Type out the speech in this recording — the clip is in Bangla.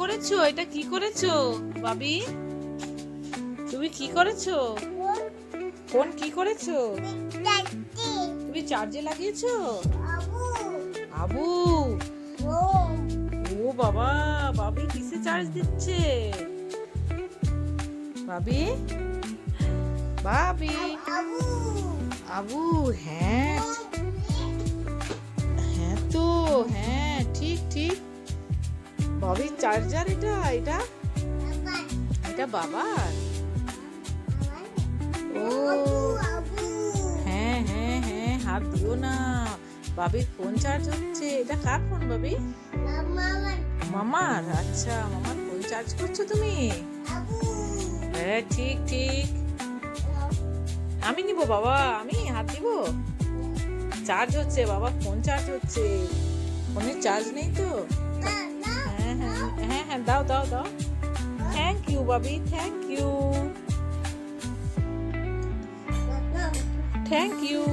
করেছো? এটা কি করেছো বাবি? তুমি কি করেছো? ফোন কি করেছো? তুমি চার্জে লাগিয়েছো? আবু, ও বাবা, বাবি কিসে চার্জ দিচ্ছে? বাবি, বাবি, আবু, হ্যাঁ হ্যাঁ তো, হ্যাঁ ঠিক ঠিক। বাবির চার্জার এটা এটা এটা বাবার। ও হ্যাঁ হ্যাঁ হ্যাঁ, হাত দিও না, বাবির ফোন চার্জ হচ্ছে। এটা কার ফোন বাবি? মামার। আচ্ছা, মামার ফোন চার্জ করছো তুমি? হ্যাঁ ঠিক ঠিক। আমি নিব বাবা, আমি হাত দিব। চার্জ হচ্ছে বাবা, ফোন চার্জ হচ্ছে, ফোনের চার্জ নেই তো। হ্যাঁ হ্যাঁ হ্যাঁ হ্যাঁ, দাও দাও দাও। Thank you Babi, thank you, thank you.